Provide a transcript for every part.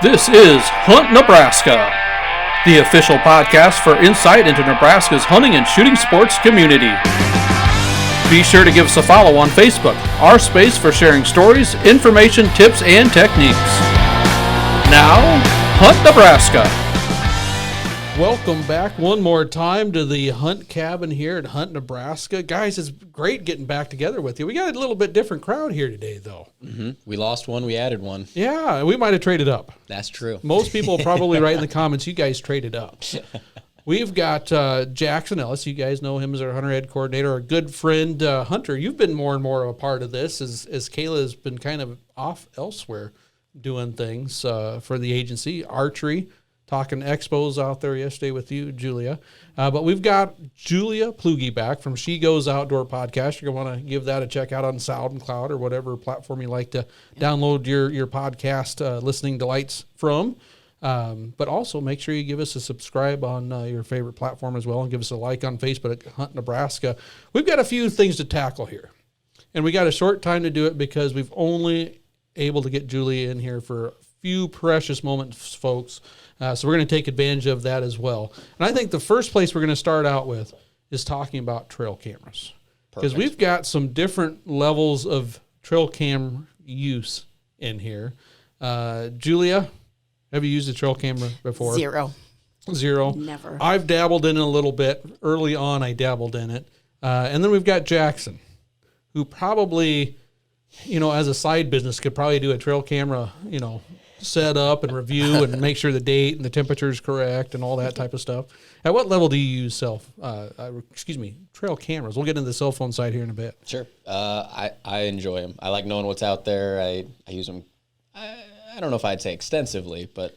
This is Hunt Nebraska, the official podcast for insight into Nebraska's hunting and shooting sports community. Be sure to give us a follow on Facebook, our space for sharing stories, information, tips, and techniques. Now, Hunt Nebraska. Welcome back one more time to the Hunt Cabin here at Hunt Nebraska. Guys, it's great getting back together with you. We got a little bit different crowd here today, though. Mm-hmm. We lost one, we added one. Yeah, we might have traded up. That's true. Most people will probably write in the comments, you guys traded up. We've got Jackson Ellis. You guys know him as our hunter ed coordinator, our good friend Hunter. You've been more and more of a part of this as Kayla has been kind of off elsewhere doing things for the agency. Archery, talking expos out there yesterday with you, Julia. But we've got Julia Plugge back from She Goes Outdoor Podcast. You're going to want to give that a check out on SoundCloud or whatever platform you like to download your podcast listening delights from. But also make sure you give us a subscribe on your favorite platform as well, and give us a like on Facebook at Hunt Nebraska. We've got a few things to tackle here, and we got a short time to do it because we've only able to get Julia in here for a few precious moments, folks. So we're going to take advantage of that as well. And I think the first place we're going to start out with is talking about trail cameras, because we've got some different levels of trail cam use in here. Julia, have you used a trail camera before? Zero. Never. I've dabbled in it a little bit. Early on, I dabbled in it. And then we've got Jackson, who probably, as a side business, could probably do a trail camera, set up and review and make sure the date and the temperature is correct and all that type of stuff. At what level do you use trail cameras? We'll get into the cell phone side here in a bit. Sure. I enjoy them. I like knowing what's out there. I use them. I don't know if I'd say extensively, but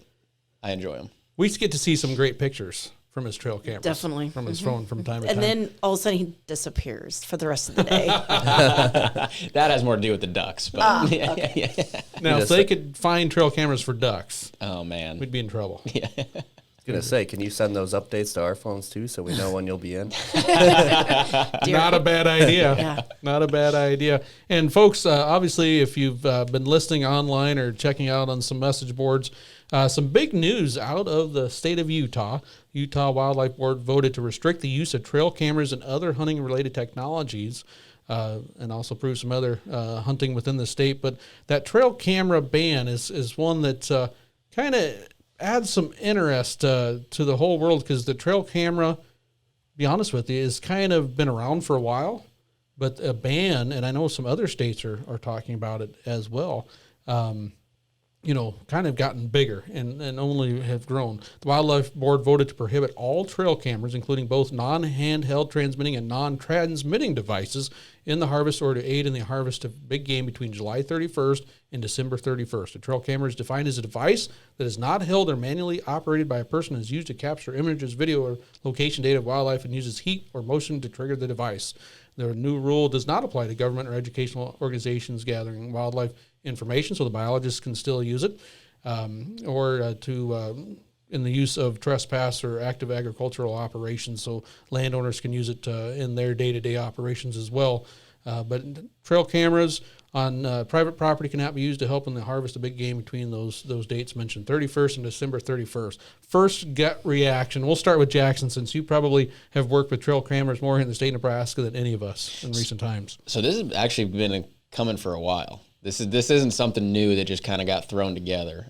I enjoy them. We get to see some great pictures from his trail cameras. Definitely. From his phone from time to time. And then all of a sudden he disappears for the rest of the day. That has more to do with the ducks. But okay. Now, if they could find trail cameras for ducks, oh man, we'd be in trouble. Yeah. I was going to say, can you send those updates to our phones too so we know when you'll be in? Not a bad idea. Yeah. Not a bad idea. And folks, obviously, if you've been listening online or checking out on some message boards, some big news out of the state of Utah. Utah Wildlife Board voted to restrict the use of trail cameras and other hunting-related technologies, and also approve some other hunting within the state. But that trail camera ban is one that kind of adds some interest to the whole world, because the trail camera, to be honest with you, is kind of been around for a while, but a ban, and I know some other states are talking about it as well, kind of gotten bigger and only have grown. The Wildlife Board voted to prohibit all trail cameras, including both non-handheld transmitting and non-transmitting devices, in the harvest or to aid in the harvest of big game between July 31st and December 31st. A trail camera is defined as a device that is not held or manually operated by a person and is used to capture images, video, or location data of wildlife, and uses heat or motion to trigger the device. The new rule does not apply to government or educational organizations gathering wildlife information, so the biologists can still use it, or in the use of trespass or active agricultural operations, so landowners can use it in their day-to-day operations as well. But trail cameras on private property cannot be used to help in the harvest of big game between those dates mentioned, 31st and December 31st. First gut reaction, we'll start with Jackson, since you probably have worked with trail cameras more in the state of Nebraska than any of us in recent times. So this has actually been coming for a while. This isn't something new that just kind of got thrown together.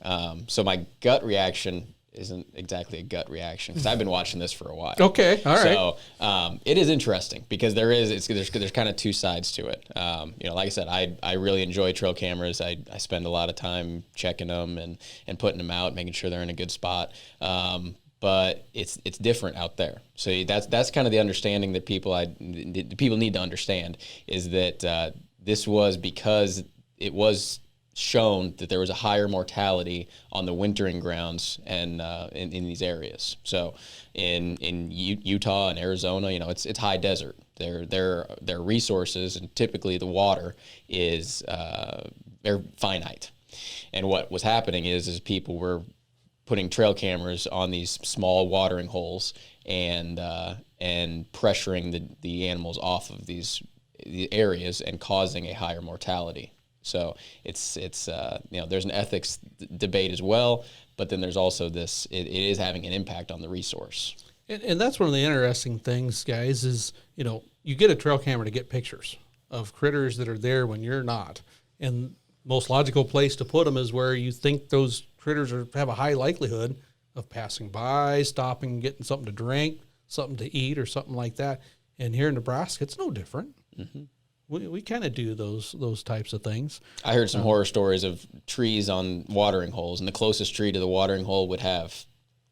So my gut reaction isn't exactly a gut reaction, because I've been watching this for a while. Okay, all right. So it is interesting, because there's kind of two sides to it. Like I said, I really enjoy trail cameras. I spend a lot of time checking them and putting them out, making sure they're in a good spot. But it's different out there. So that's kind of the understanding that people need to understand, is that this was because it was shown that there was a higher mortality on the wintering grounds and in these areas. So in Utah and Arizona, it's high desert. Their resources, and typically the water is they're finite. And what was happening is people were putting trail cameras on these small watering holes and pressuring the animals off of the areas and causing a higher mortality. So it's there's an ethics debate as well, but then there's also this, it is having an impact on the resource. And that's one of the interesting things, guys, is, you get a trail camera to get pictures of critters that are there when you're not. And most logical place to put them is where you think those critters have a high likelihood of passing by, stopping, getting something to drink, something to eat, or something like that. And here in Nebraska, it's no different. Mm-hmm. We kind of do those types of things. I heard some horror stories of trees on watering holes, and the closest tree to the watering hole would have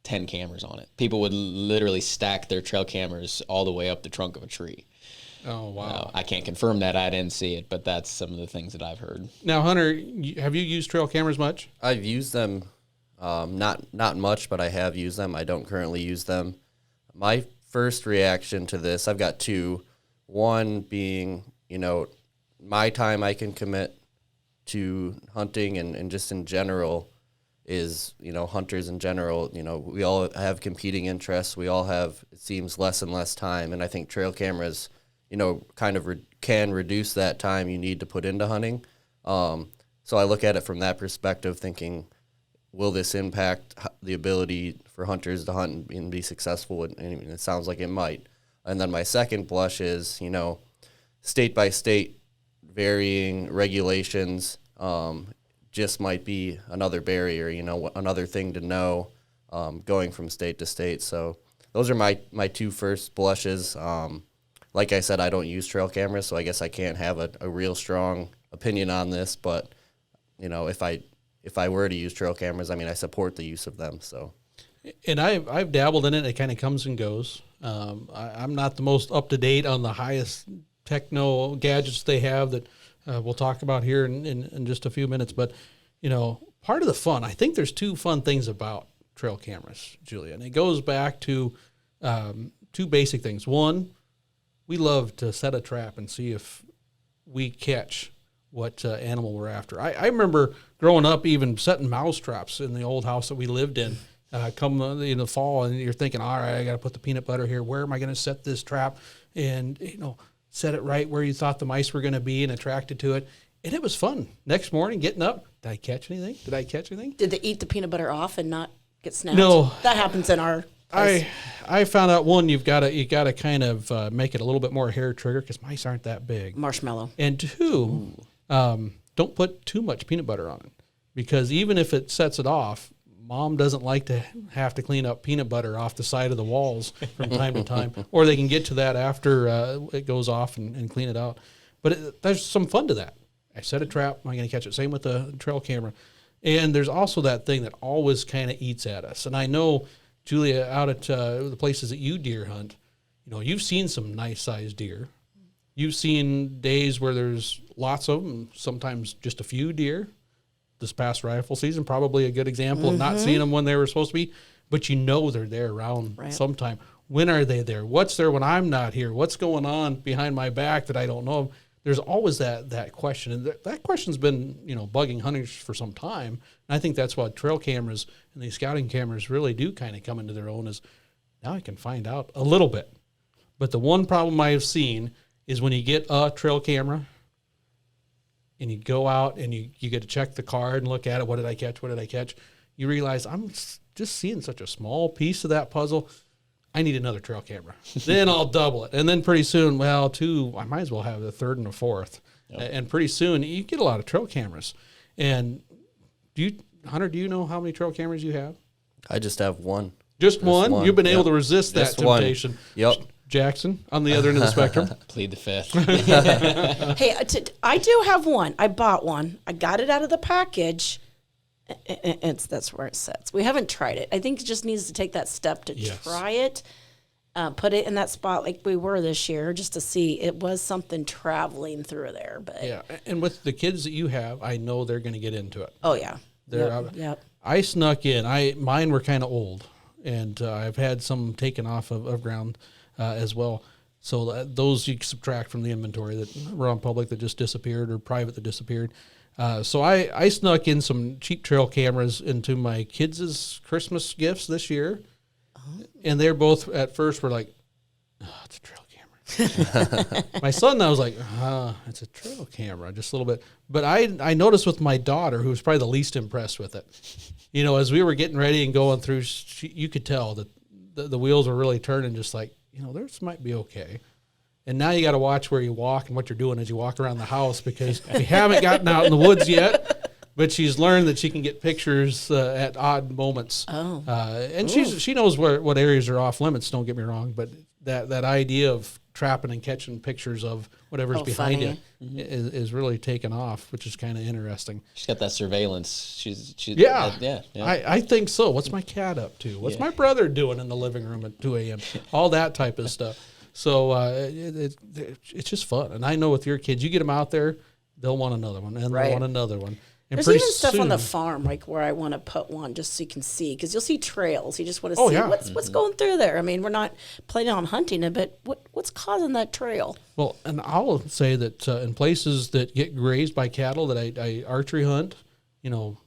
10 cameras on it. People would literally stack their trail cameras all the way up the trunk of a tree. Oh, wow. I can't confirm that. I didn't see it, but that's some of the things that I've heard. Now, Hunter, have you used trail cameras much? I've used them, not much, but I have used them. I don't currently use them. My first reaction to this, I've got two. One being, my time I can commit to hunting and just in general is, hunters in general, we all have competing interests. We all have, it seems, less and less time. And I think trail cameras, kind of can reduce that time you need to put into hunting. So I look at it from that perspective, thinking, will this impact the ability for hunters to hunt and be successful? And it sounds like it might. And then my second blush is, state by state, varying regulations just might be another barrier, another thing to know going from state to state. So those are my two first blushes. Like I said, I don't use trail cameras, so I guess I can't have a real strong opinion on this. But, if I were to use trail cameras, I support the use of them. So, and I've dabbled in it. It kind of comes and goes. I'm not the most up to date on the highest techno gadgets they have that we'll talk about here in just a few minutes. But part of the fun, I think there's two fun things about trail cameras, Julia, and it goes back to two basic things. One, we love to set a trap and see if we catch what animal we're after. I remember growing up even setting mouse traps in the old house that we lived in. Come in the fall, and you're thinking, all right, I got to put the peanut butter here. Where am I going to set this trap? And, set it right where you thought the mice were going to be and attracted to it. And it was fun. Next morning, getting up, did I catch anything? Did they eat the peanut butter off and not get snapped? No. That happens in our place. I found out, one, you got to kind of make it a little bit more hair trigger because mice aren't that big. Marshmallow. And two, don't put too much peanut butter on it, because even if it sets it off, Mom doesn't like to have to clean up peanut butter off the side of the walls from time to time, or they can get to that after it goes off and clean it out. But there's some fun to that. I set a trap, am I going to catch it? Same with the trail camera. And there's also that thing that always kind of eats at us. And I know, Julia, out at the places that you deer hunt, you've seen some nice-sized deer. You've seen days where there's lots of them, sometimes just a few deer. This past rifle season, probably a good example of not seeing them when they were supposed to be, but they're there around sometime. When are they there? What's there when I'm not here? What's going on behind my back that I don't know? There's always that question, and that question's been bugging hunters for some time. And I think that's what trail cameras and these scouting cameras really do kind of come into their own. Is now I can find out a little bit, but the one problem I have seen is when you get a trail camera and you go out and you get to check the card and look at it. What did I catch? You realize I'm just seeing such a small piece of that puzzle. I need another trail camera. Then I'll double it. And then pretty soon, two, I might as well have the third and a fourth. Yep. And pretty soon you get a lot of trail cameras. And Hunter, do you know how many trail cameras you have? I just have one. Just one? You've been able to resist that temptation. One. Yep. Jackson, on the other end of the spectrum. Plead the fifth. Hey, I do have one. I bought one. I got it out of the package. That's where it sits. We haven't tried it. I think it just needs to take that step to try it. Put it in that spot like we were this year, just to see. It was something traveling through there. But yeah, and with the kids that you have, I know they're going to get into it. Oh yeah. Yep. I snuck in. Mine were kind of old, and I've had some taken off of ground as well. So those you subtract from the inventory that were on public that just disappeared or private that disappeared. So I snuck in some cheap trail cameras into my kids' Christmas gifts this year. And they're both at first were like, oh, it's a trail camera. My son, I was like, it's a trail camera, just a little bit. But I noticed with my daughter, who was probably the least impressed with it, you know, as we were getting ready and going through, you could tell that the wheels were really turning, just like, you know, this might be okay. And now you got to watch where you walk and what you're doing as you walk around the house, because we haven't gotten out in the woods yet, but she's learned that she can get pictures at odd moments. Oh. And she knows what areas are off limits, don't get me wrong, but that idea of trapping and catching pictures of whatever's behind funny. you is really taken off, which is kind of interesting. She's got that surveillance. She's Yeah. yeah. I think so. What's my cat up to? What's my brother doing in the living room at 2 a.m.? All that type of stuff. So it's just fun. And I know with your kids, you get them out there, they'll want another one, and they'll want another one. And There's even stuff on the farm, like where I want to put one just so you can see, because you'll see trails. You just want to see what's going through there. I mean, we're not planning on hunting it, but what's causing that trail? Well, and I'll say that in places that get grazed by cattle that I archery hunt, you know,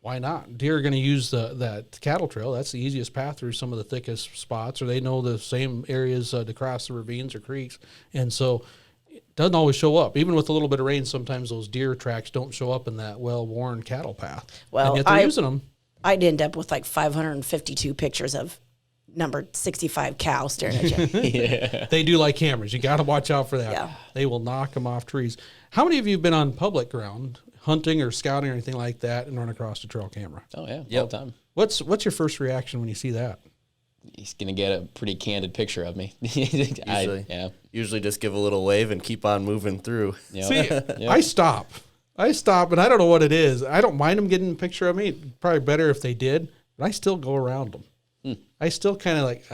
why not? Deer are going to use that cattle trail. That's the easiest path through some of the thickest spots, or they know the same areas to cross the ravines or creeks. And so it doesn't always show up. Even with a little bit of rain, sometimes those deer tracks don't show up in that well-worn cattle path. Well, and yet they're using them. I'd end up with like 552 pictures of number 65 cow staring at you. They do like cameras. You got to watch out for that. Yeah. They will knock them off trees. How many of you have been on public ground, hunting or scouting or anything like that, and run across a trail camera? Oh yeah, all the time. What's your first reaction when you see that? He's gonna get a pretty candid picture of me. Usually just give a little wave and keep on moving through. Yep. See, Yep. I stop, and I don't know what it is. I don't mind them getting a picture of me. It'd probably better if they did, but I still go around them. I still kind of like,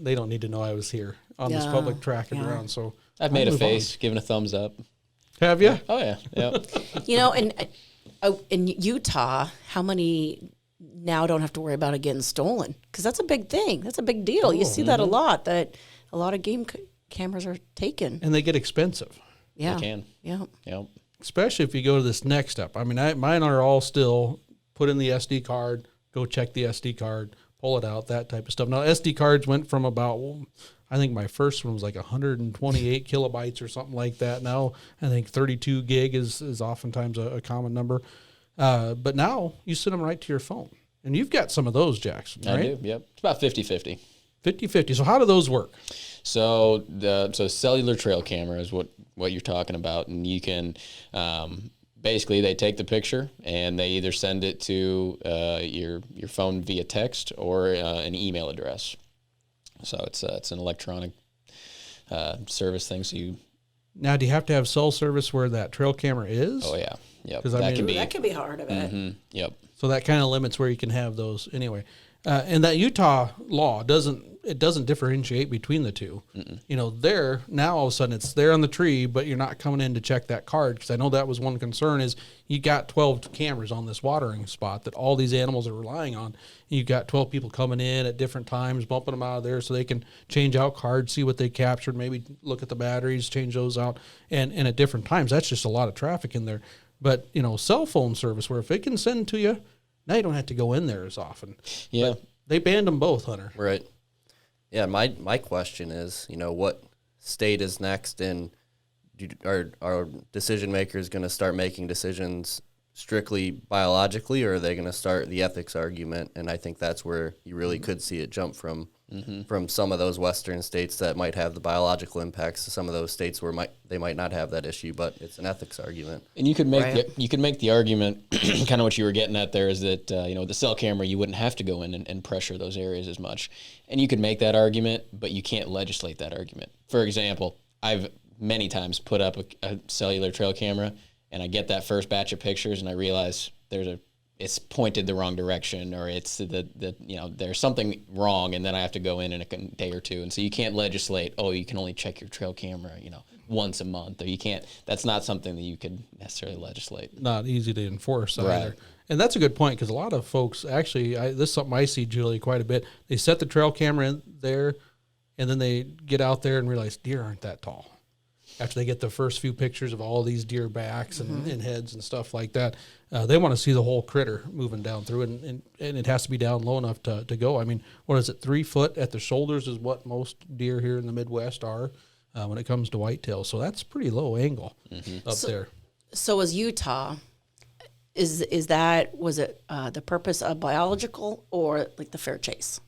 they don't need to know I was here on this public track and around. So I've made a face, given a thumbs up. Have you? Oh yeah, yeah. You know, and in Utah, how many now don't have to worry about it getting stolen? Because that's a big thing. That's a big deal. You see that a lot, that a lot of game cameras are taken. And they get expensive. Yeah. They can. Yeah. Yep. Especially if you go to this next step. I mean, mine are all still put in the SD card, go check the SD card, pull it out, that type of stuff. Now, SD cards went from about, I think my first one was like 128 kilobytes or something like that. Now, I think 32 gig is oftentimes a common number. But now you send them right to your phone. And you've got some of those, Jackson, right? I do, yep. It's about 50-50. 50-50. So how do those work? So cellular trail camera is what you're talking about, and you can basically they take the picture and they either send it to your phone via text or an email address. So it's an electronic service thing. So Now, do you have to have cell service where that trail camera is? oh yeah, yep. 'Cause I mean- That could be hard of it. Yep. So that kind of limits where you can have those anyway. And that Utah law doesn't differentiate between the two. You know, there now all of a sudden it's there on the tree, but you're not coming in to check that card, because I know that was one concern is you got 12 cameras on this watering spot that all these animals are relying on. You got 12 people coming in at different times, bumping them out of there so they can change out cards, see what they captured, maybe look at the batteries, change those out, and at different times. That's just a lot of traffic in there. But, you know, cell phone service where if it can send to you, now you don't have to go in there as often. Yeah. But they banned them both, Hunter. Right. Yeah, my question is, you know, what state is next, and are decision makers going to start making decisions strictly biologically, or are they going to start the ethics argument? And I think that's where you really could see it jump from some of those western states that might have the biological impacts to some of those states where they might not have that issue, but it's an ethics argument. And you could make the argument, kind of what you were getting at there, is that the cell camera, you wouldn't have to go in and pressure those areas as much, and you could make that argument, but you can't legislate that argument. For example, I've many times put up a cellular trail camera, and I get that first batch of pictures, and I realize it's pointed the wrong direction, or it's there's something wrong, and then I have to go in a day or two. And so you can't legislate, you can only check your trail camera, once a month, or you can't. That's not something that you could necessarily legislate. Not easy to enforce either. Right. And that's a good point, because a lot of folks actually, this is something I see, Julie, quite a bit. They set the trail camera in there, and then they get out there and realize deer aren't that tall. After they get the first few pictures of all these deer backs and heads and stuff like that, they want to see the whole critter moving down through, and it has to be down low enough to go. I mean, what is it, 3 foot at the shoulders is what most deer here in the Midwest are. when it comes to whitetail. So that's pretty low angle up there. So was Utah, was it the purpose of biological or like the fair chase?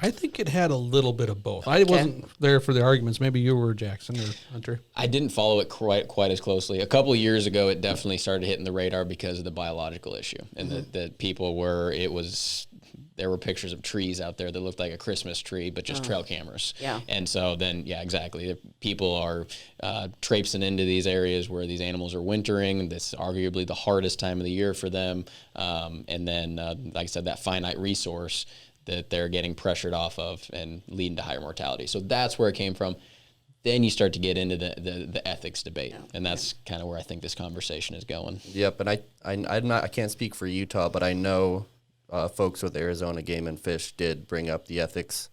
I think it had a little bit of both. I wasn't there for the arguments. Maybe you were, Jackson or Hunter. I didn't follow it quite as closely. A couple of years ago, it definitely started hitting the radar because of the biological issue, and that people were. There were pictures of trees out there that looked like a Christmas tree, but just trail cameras. Yeah. And so then, exactly. People are traipsing into these areas where these animals are wintering. This is arguably the hardest time of the year for them. And then, like I said, that finite resource that they're getting pressured off of and leading to higher mortality. So that's where it came from. Then you start to get into the ethics debate, and that's kind of where I think this conversation is going. Yep, and I can't speak for Utah, but I know folks with Arizona Game and Fish did bring up the ethics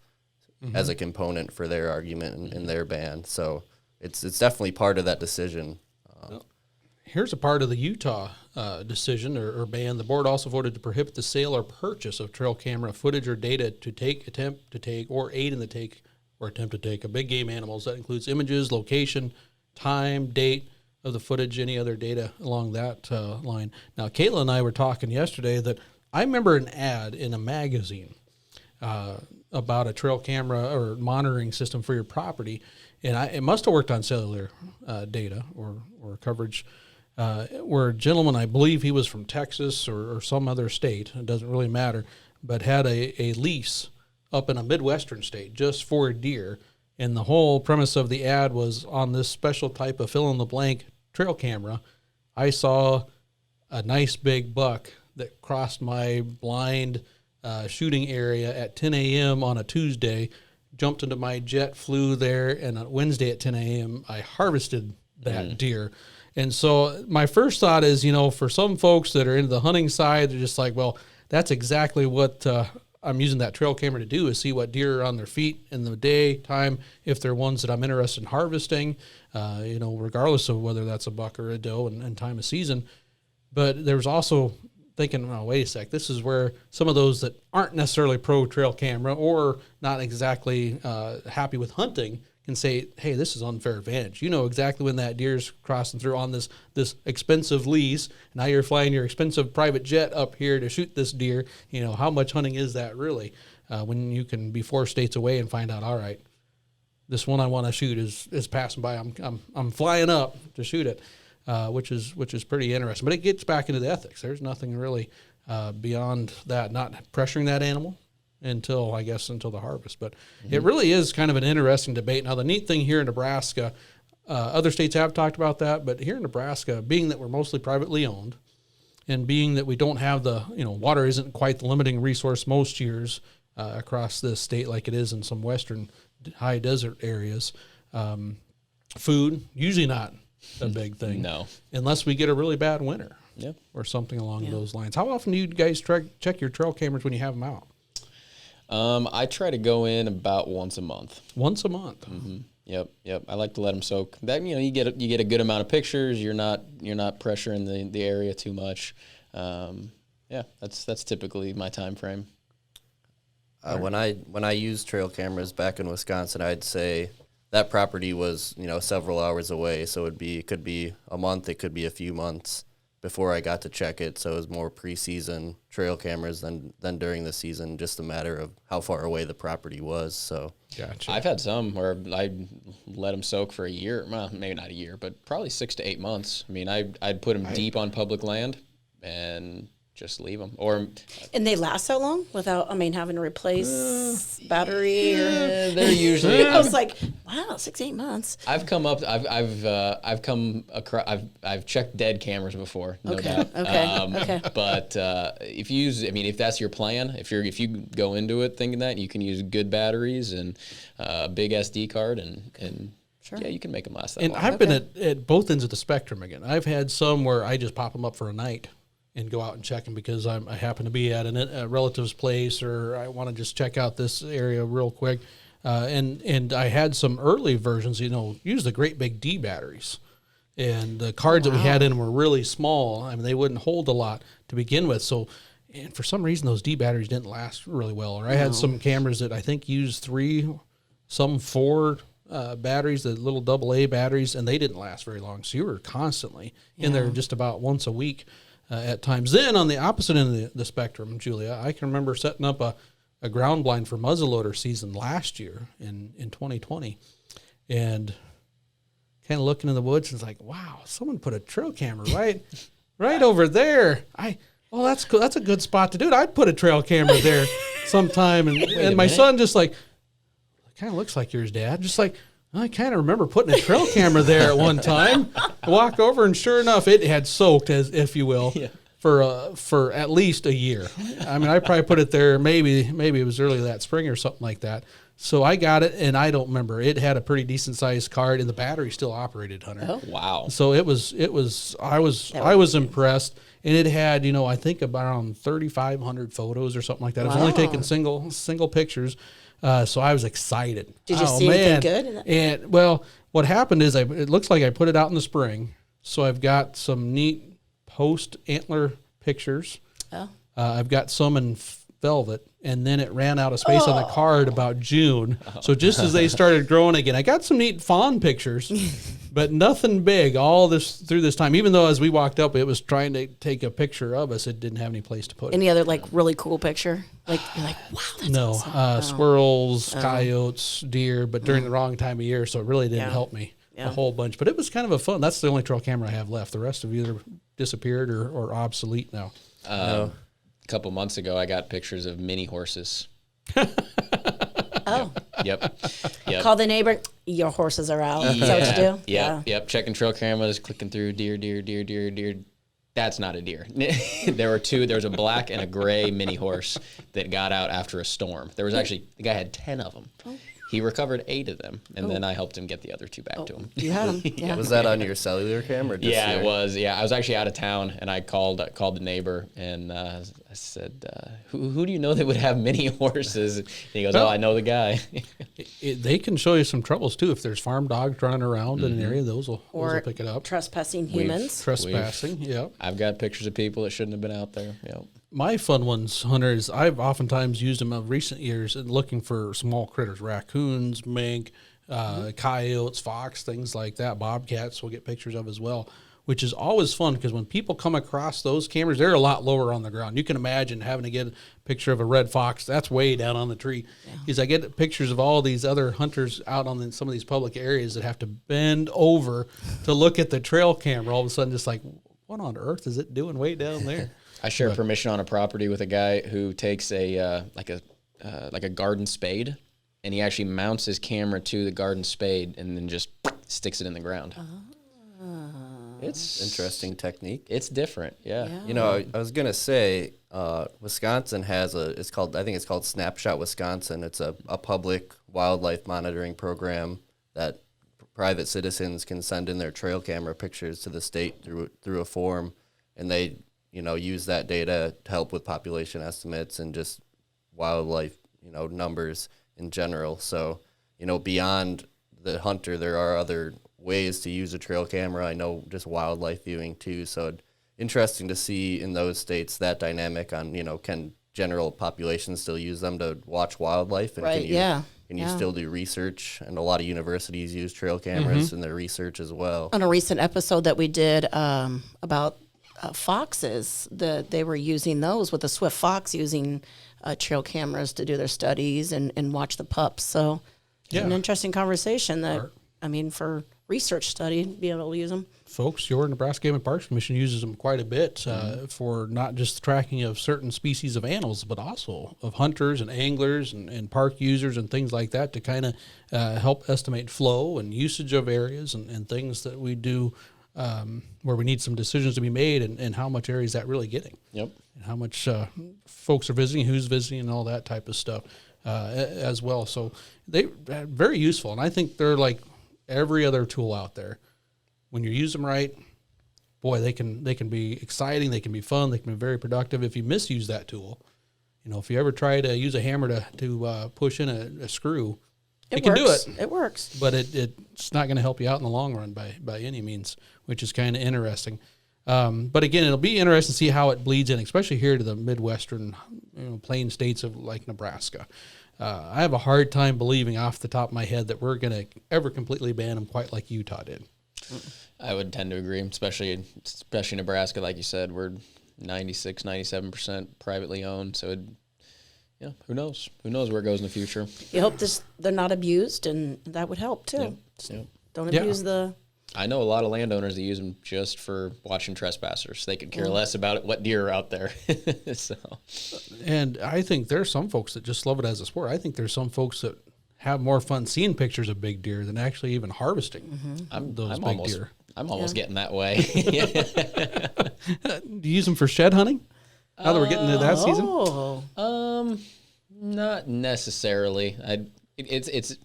as a component for their argument in their ban. So it's definitely part of that decision. Here's a part of the Utah decision or ban. The board also voted to prohibit the sale or purchase of trail camera footage or data to take, attempt to take, or aid in the take or attempt to take of big game animals. That includes images, location, time, date of the footage, any other data along that line. Now, Kayla and I were talking yesterday that I remember an ad in a magazine about a trail camera or monitoring system for your property, and it must have worked on cellular data or coverage, where a gentleman, I believe he was from Texas or some other state, it doesn't really matter, but had a lease up in a Midwestern state just for deer, and the whole premise of the ad was on this special type of fill-in-the-blank trail camera. I saw a nice big buck that crossed my blind shooting area at 10 a.m. on a Tuesday, jumped into my jet, flew there, and on Wednesday at 10 a.m. I harvested that deer. And so my first thought is, for some folks that are into the hunting side, they're just like, well, that's exactly what I'm using that trail camera to do, is see what deer are on their feet in the daytime, if they're ones that I'm interested in harvesting, regardless of whether that's a buck or a doe and time of season. But there's also thinking, oh, wait a sec, this is where some of those that aren't necessarily pro trail camera or not exactly happy with hunting can say, hey, this is unfair advantage. You know exactly when that deer's crossing through on this expensive lease. Now you're flying your expensive private jet up here to shoot this deer. How much hunting is that really? When you can be 4 states away and find out, all right, this one I want to shoot is passing by. I'm flying up to shoot it, which is pretty interesting. But it gets back into the ethics. There's nothing really beyond that, not pressuring that animal until the harvest. But it really is kind of an interesting debate. Now, the neat thing here in Nebraska, other states have talked about that, but here in Nebraska, being that we're mostly privately owned and being that we don't have water isn't quite the limiting resource most years across this state like it is in some western high desert areas, food, usually not a big thing. No. Unless we get a really bad winter. Yep. Or something along those lines. How often do you guys check your trail cameras when you have them out? I try to go in about once a month. Once a month. Mm-hmm. Yep. I like to let them soak. That you get a good amount of pictures. You're not pressuring the area too much. That's typically my time frame. When I used trail cameras back in Wisconsin, I'd say that property was several hours away. So it could be a month, it could be a few months before I got to check it. So it was more preseason trail cameras than during the season, just a matter of how far away the property was. So gotcha. I've had some where I let them soak for a year, well, maybe not a year, but probably 6 to 8 months. I mean, I'd put them deep on public land and just leave them. And they last so long without, having to replace battery? They're usually. I was like, wow, 6-8 months. I've checked dead cameras before, no doubt. Okay. But if that's your plan, if you go into it thinking that, you can use good batteries and a big SD card and sure. Yeah, you can make them last that and long. I've been at both ends of the spectrum again. I've had some where I just pop them up for a night and go out and check them because I happen to be at a relative's place or I want to just check out this area real quick. And I had some early versions, use the great big D batteries. And the cards that we had in them were really small. They wouldn't hold a lot to begin with. So, and for some reason, those D batteries didn't last really well. Or I had some cameras that I think used 3, some 4 batteries, the little AA batteries, and they didn't last very long. So you were constantly in there just about once a week at times. Then on the opposite end of the spectrum, Julia, I can remember setting up a ground blind for muzzleloader season last year in 2020, and kind of looking in the woods, and it's like, wow, someone put a trail camera right over there. That's cool. That's a good spot to do it. I'd put a trail camera there sometime. And my son just like, it kind of looks like yours, Dad. Just like, I kind of remember putting a trail camera there at one time. I walk over, and sure enough, it had soaked, as if you will, for at least a year. I mean, I probably put it there. Maybe it was early that spring or something like that. So I got it, and I don't remember. It had a pretty decent sized card, and the battery still operated, Hunter. Oh, wow! So I was impressed, and it had, I think around 3,500 photos or something like that. It was only taking single pictures, so I was excited. Did you see anything good? And well, what happened is it looks like I put it out in the spring, so I've got some neat post antler pictures. Oh. I've got some in velvet, and then it ran out of space on the card about June. So just as they started growing again, I got some neat fawn pictures, but nothing big all through this time. Even though as we walked up, it was trying to take a picture of us, it didn't have any place to put it. Any other really cool picture? Like you're like, wow, that's awesome. Squirrels, coyotes, deer, but during the wrong time of year, so it really didn't help me a whole bunch. But it was kind of a fun. That's the only trail camera I have left. The rest have either disappeared or obsolete now. A couple months ago, I got pictures of mini horses. Oh. Yep. Call the neighbor. Your horses are out. Is that what you do? Yep. Checking trail cameras, clicking through deer. That's not a deer. There were two. There was a black and a gray mini horse that got out after a storm. There was actually, the guy had 10 of them. Oh. He recovered 8 of them, and then I helped him get the other 2 back to him. You had them. Yeah. Was that on your cellular camera? It was. Yeah, I was actually out of town, and I called the neighbor, and I said, who do you know that would have mini horses? And he goes, I know the guy. They can show you some troubles, too. If there's farm dogs running around in an area, those will pick it up. Trespassing humans. Trespassing, yeah. I've got pictures of people that shouldn't have been out there. Yep. My fun ones, Hunter, is I've oftentimes used them in recent years looking for small critters, raccoons, mink, coyotes, fox, things like that. Bobcats we'll get pictures of as well, which is always fun because when people come across those cameras, they're a lot lower on the ground. You can imagine having to get a picture of a red fox. That's way down on the tree. Because I get pictures of all these other hunters out on some of these public areas that have to bend over to look at the trail camera. All of a sudden, just like, what on earth is it doing way down there? I share permission on a property with a guy who takes a garden spade, and he actually mounts his camera to the garden spade and then just sticks it in the ground. It's interesting technique. It's different, yeah. I was gonna say, Wisconsin has I think it's called Snapshot Wisconsin. It's a public wildlife monitoring program that private citizens can send in their trail camera pictures to the state through a form, and they use that data to help with population estimates and just wildlife, numbers in general. So, beyond the hunter, there are other ways to use a trail camera. I know just wildlife viewing too. So interesting to see in those states that dynamic on, can general populations still use them to watch wildlife? And can you still do research? And a lot of universities use trail cameras in their research as well. On a recent episode that we did about foxes, they were using those with a swift fox using trail cameras to do their studies and watch the pups. So an interesting conversation for research study, be able to use them. Folks, your Nebraska Game and Parks Commission uses them quite a bit for not just the tracking of certain species of animals, but also of hunters and anglers and park users and things like that to kind of help estimate flow and usage of areas and things that we do where we need some decisions to be made and how much area is that really getting. Yep. And how much folks are visiting, who's visiting, and all that type of stuff as well. So they're very useful, and I think they're like every other tool out there. When you use them right, boy, they can be exciting, they can be fun, they can be very productive. If you misuse that tool, if you ever try to use a hammer to push in a screw, it can do it. It works. But it's not going to help you out in the long run by any means, which is kind of interesting. But again, it'll be interesting to see how it bleeds in, especially here to the Midwestern, plain states of like Nebraska. I have a hard time believing off the top of my head that we're going to ever completely ban them quite like Utah did. I would tend to agree, especially Nebraska. Like you said, we're 96, 97% privately owned. So, who knows? Who knows where it goes in the future? You hope they're not abused, and that would help too. Don't abuse the... I know a lot of landowners that use them just for watching trespassers. They could care less about what deer are out there. And I think there's some folks that just love it as a sport. I think there's some folks that have more fun seeing pictures of big deer than actually even harvesting those big deer. I'm almost getting that way. Do you use them for shed hunting? Now that we're getting into that season? Not necessarily. It's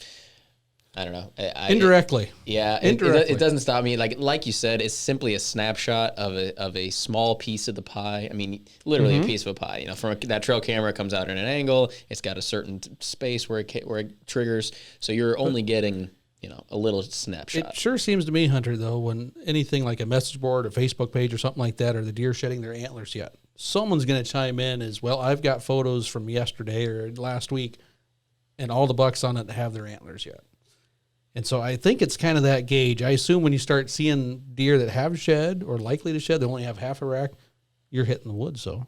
I don't know. Indirectly. It doesn't stop me. Like you said, it's simply a snapshot of a small piece of the pie. I mean, literally a piece of a pie. From that trail camera, it comes out at an angle. It's got a certain space where it triggers. So you're only getting a little snapshot. It sure seems to me, Hunter, though, when anything like a message board, a Facebook page, or something like that, or the deer shedding their antlers yet, someone's going to chime in as well. I've got photos from yesterday or last week, and all the bucks on it have their antlers yet. And so I think it's kind of that gauge. I assume when you start seeing deer that have shed or likely to shed, they only have half a rack, you're hitting the woods. So,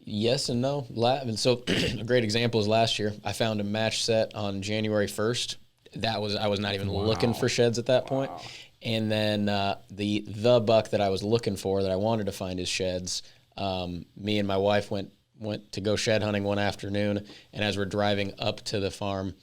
yes and no. And so a great example is last year. I found a match set on January 1st. I was not even looking for sheds at that point. And then the buck that I was looking for, that I wanted to find his sheds, me and my wife went to go shed hunting one afternoon. And as we're driving up to the farm,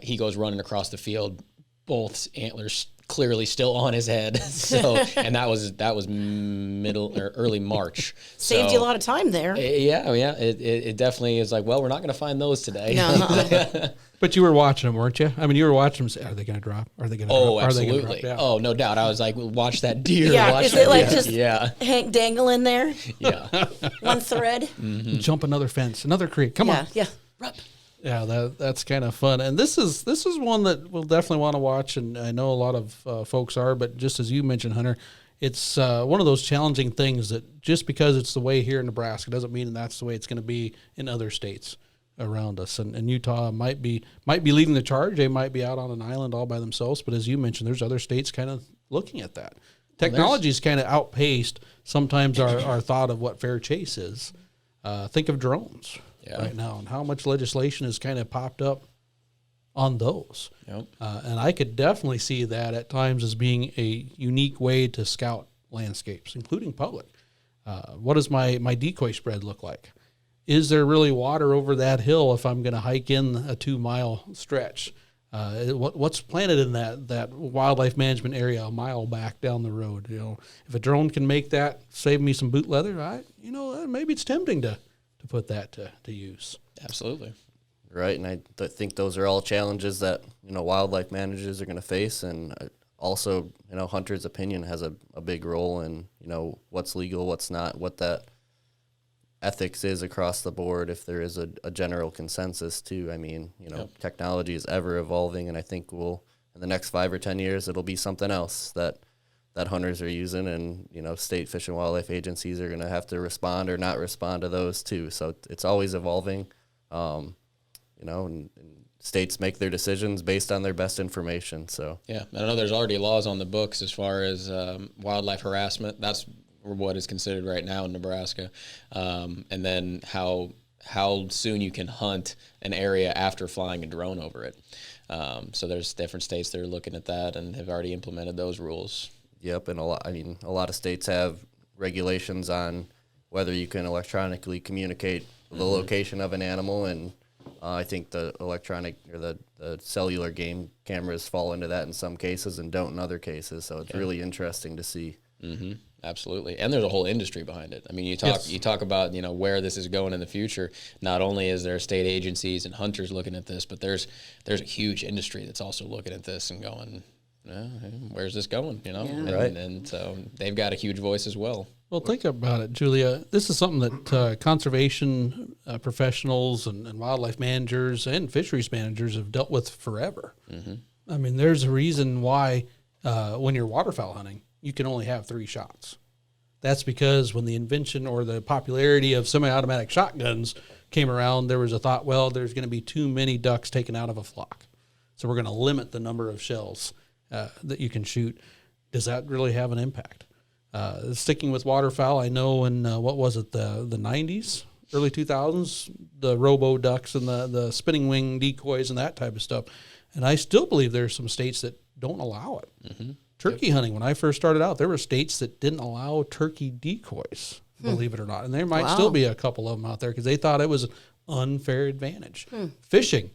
he goes running across the field, both antlers clearly still on his head. So, and that was middle or early March. Saved you a lot of time there. Yeah. It definitely is like, well, we're not going to find those today. No. But you were watching them, weren't you? I mean, you were watching them. Say, are they going to drop? Are they going to drop? Oh, absolutely. Oh, no doubt. I was like, watch that deer. Yeah, watch is it like deer. just Hank dangling there? Yeah. One thread? Mm-hmm. Jump another fence, another creek. Come on. Yeah. Yeah, that's kind of fun, and this is one that we'll definitely want to watch, and I know a lot of folks are. But just as you mentioned, Hunter, it's one of those challenging things that just because it's the way here in Nebraska doesn't mean that's the way it's going to be in other states around us. And Utah might be leading the charge. They might be out on an island all by themselves. But as you mentioned, there's other states kind of looking at that. Technology's kind of outpaced sometimes our thought of what fair chase is. Think of drones. Right now, and how much legislation has kind of popped up on those. Yep. And I could definitely see that at times as being a unique way to scout landscapes, including public. What does my decoy spread look like? Is there really water over that hill if I'm going to hike in a 2-mile stretch? What's planted in that wildlife management area a mile back down the road? If a drone can make that save me some boot leather, maybe it's tempting to put that to use. Absolutely. Right, and I think those are all challenges that wildlife managers are going to face, and also hunters' opinion has a big role in what's legal, what's not, what that ethics is across the board. If there is a general consensus too. I mean, technology is ever evolving, and I think in the next 5 or 10 years it'll be something else that hunters are using, and state fish and wildlife agencies are going to have to respond or not respond to those too. So it's always evolving, and states make their decisions based on their best information. So yeah, I know there's already laws on the books as far as wildlife harassment. That's what is considered right now in Nebraska, and then how soon you can hunt an area after flying a drone over it. So there's different states that are looking at that and have already implemented those rules. Yep, and a lot of states have regulations on whether you can electronically communicate the location of an animal, and I think the electronic or the cellular game cameras fall into that in some cases and don't in other cases. So it's really interesting to see. Mm-hmm. Absolutely, and there's a whole industry behind it. I mean, you talk about where this is going in the future. Not only is there state agencies and hunters looking at this, but there's a huge industry that's also looking at this and going, where's this going? And so they've got a huge voice as well. Well, think about it, Julia. This is something that conservation professionals and wildlife managers and fisheries managers have dealt with forever. Mm-hmm. I mean, there's a reason why when you're waterfowl hunting, you can only have 3 shots. That's because when the invention or the popularity of semi-automatic shotguns came around, there was a thought, well, there's going to be too many ducks taken out of a flock. So we're going to limit the number of shells that you can shoot. Does that really have an impact? Sticking with waterfowl, I know in, what was it, the 90s, early 2000s, the robo ducks and the spinning wing decoys and that type of stuff. And I still believe there's some states that don't allow it. Mm-hmm. Turkey hunting, when I first started out, there were states that didn't allow turkey decoys, believe it or not. And there might still be a couple of them out there because they thought it was an unfair advantage. Fishing,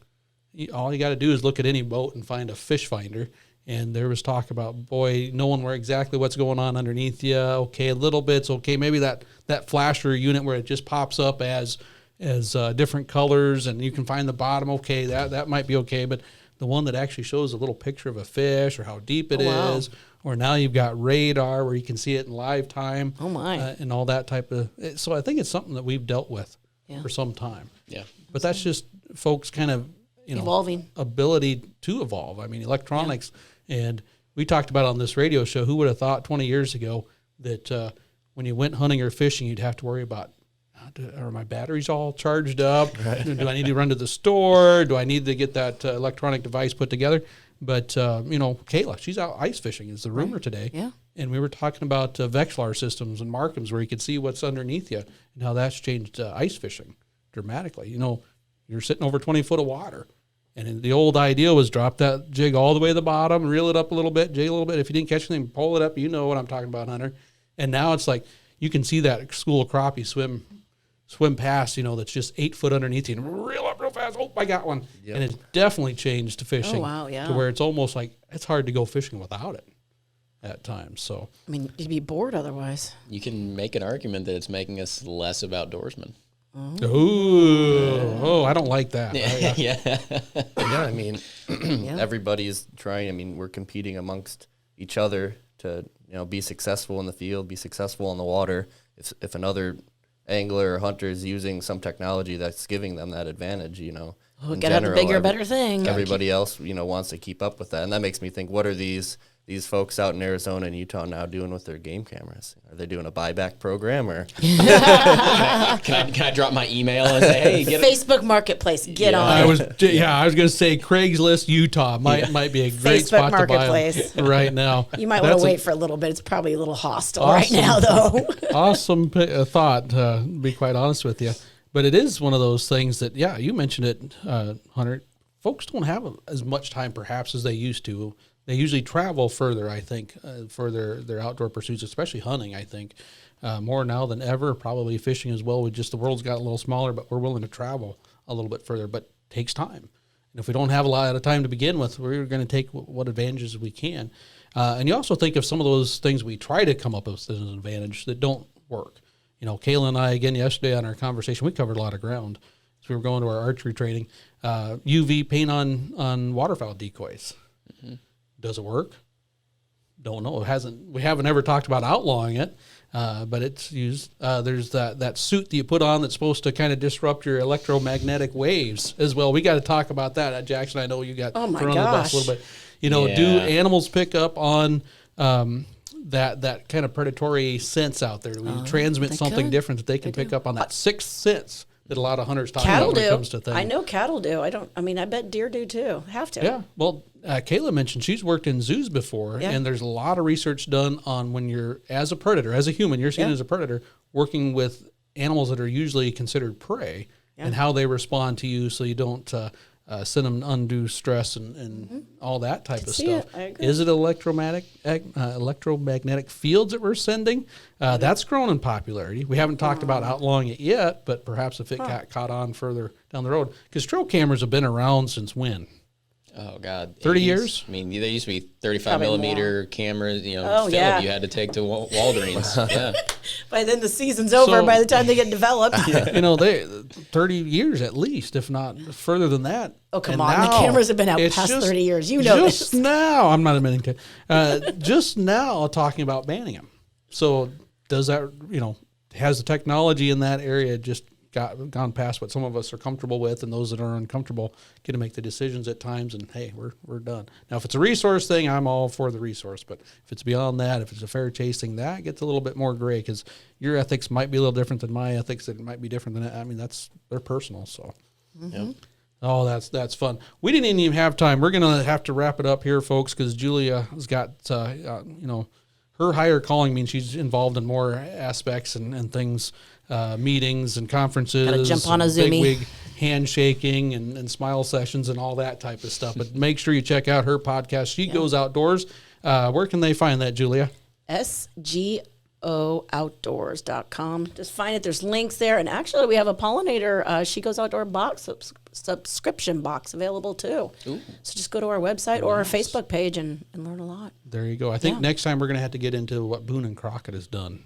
all you got to do is look at any boat and find a fish finder. And there was talk about, boy, knowing where exactly what's going on underneath you. Okay, a little bit's okay. Maybe that flasher unit where it just pops up as different colors and you can find the bottom. Okay, that might be okay. But the one that actually shows a little picture of a fish or how deep it is, or now you've got radar where you can see it in live time. Oh my! And all that type of. So I think it's something that we've dealt with for some time. Yeah. But that's just folks kind of evolving ability to evolve. I mean, electronics, and we talked about on this radio show. Who would have thought 20 years ago that when you went hunting or fishing, you'd have to worry about. Are my batteries all charged up? Right. Do I need to run to the store? Do I need to get that electronic device put together? But, Kayla, she's out ice fishing is the rumor today. Yeah. And we were talking about Vexlar systems and Markhams where you could see what's underneath you and how that's changed ice fishing dramatically. You're sitting over 20 foot of water. And the old idea was drop that jig all the way to the bottom, reel it up a little bit, jig a little bit. If you didn't catch anything, pull it up. You know what I'm talking about, Hunter. And now it's like you can see that school of crappie swim past, that's just 8 foot underneath you and reel up real fast. Oh, I got one. Yep. And it's definitely changed to fishing. Oh, wow, yeah. To where it's almost like it's hard to go fishing without it at times. So I mean, you'd be bored otherwise. You can make an argument that it's making us less of outdoorsmen. Oh, I don't like that. Yeah, I mean, everybody's trying. I mean, we're competing amongst each other to, be successful in the field, be successful in the water. If another angler or hunter is using some technology that's giving them that advantage, Gotta have a bigger, better thing. Everybody else, wants to keep up with that. And that makes me think, what are these folks out in Arizona and Utah now doing with their game cameras? Are they doing a buyback program or? Can I drop my email and say, hey, get Facebook Marketplace, get on I was going to say Craigslist, Utah might be a great spot to buy them right now. You might want to wait for a little bit. It's probably a little hostile right now, though. Awesome thought, to be quite honest with you. But it is one of those things that, you mentioned it, Hunter. Folks don't have as much time perhaps as they used to. They usually travel further, I think, for their outdoor pursuits, especially hunting, I think. More now than ever, probably fishing as well. The world's got a little smaller, but we're willing to travel a little bit further, but it takes time. And if we don't have a lot of time to begin with, we're going to take what advantages we can. And you also think of some of those things we try to come up with as an advantage that don't work. Kayla and I, again, yesterday on our conversation, we covered a lot of ground. So we were going to our archery training. UV paint on waterfowl decoys. Mm-hmm. Does it work? Don't know. We haven't ever talked about outlawing it, but it's used. There's that suit that you put on that's supposed to kind of disrupt your electromagnetic waves as well. We got to talk about that. Jackson, I know you got thrown on the bus a little bit. Do animals pick up on that kind of predatory sense out there? Do we transmit something different that they can pick up on that sixth sense that a lot of hunters talk about when it comes to things? I know cattle do. I bet deer do too. Have to. Yeah. Well, Kayla mentioned she's worked in zoos before, and there's a lot of research done on when you're, as a predator, as a human, you're seen as a predator, working with animals that are usually considered prey, and how they respond to you so you don't send them undue stress and all that type of stuff. Is it electromagnetic fields that we're sending? That's grown in popularity. We haven't talked about outlawing it yet, but perhaps if it got caught on further down the road. Because trail cameras have been around since when? Oh, God. 30 years? I mean, they used to be 35 millimeter cameras, film you had to take to Walgreens. By then the season's over by the time they get developed. They 30 years at least, if not further than that. Oh, come on. The cameras have been out past 30 years. Just now, I'm not admitting to just now talking about banning them. So does that, has the technology in that area just gone past what some of us are comfortable with, and those that are uncomfortable get to make the decisions at times, and hey, we're done. Now, if it's a resource thing, I'm all for the resource, but if it's beyond that, if it's a fair chase thing, that gets a little bit more gray, because your ethics might be a little different than my ethics. It might be different than, I mean, they're personal, so. Yep. Oh, that's fun. We didn't even have time. We're going to have to wrap it up here, folks, because Julia has got, her higher calling means she's involved in more aspects and things, meetings and conferences. Gotta jump on a Zoomie. Bigwig handshaking and smile sessions and all that type of stuff. But make sure you check out her podcast. She Goes Outdoors. Where can they find that, Julia? SGOOutdoors.com. Just find it. There's links there. And actually, we have a pollinator, She Goes Outdoor box, subscription box available too. Ooh. So just go to our website or our Facebook page and learn a lot. There you go. I think next time we're going to have to get into what Boone and Crockett has done.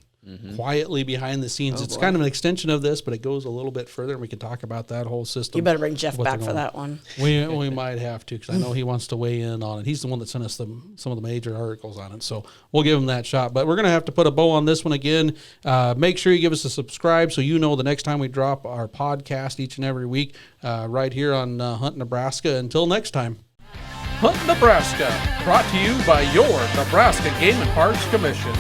Quietly behind the scenes. It's kind of an extension of this, but it goes a little bit further, and we can talk about that whole system. You better bring Jeff back for that one. We might have to, because I know he wants to weigh in on it. He's the one that sent us some of the major articles on it, so we'll give him that shot. But we're going to have to put a bow on this one again. Make sure you give us a subscribe so you know the next time we drop our podcast each and every week right here on Hunt Nebraska. Until next time. Hunt Nebraska, brought to you by your Nebraska Game and Parks Commission.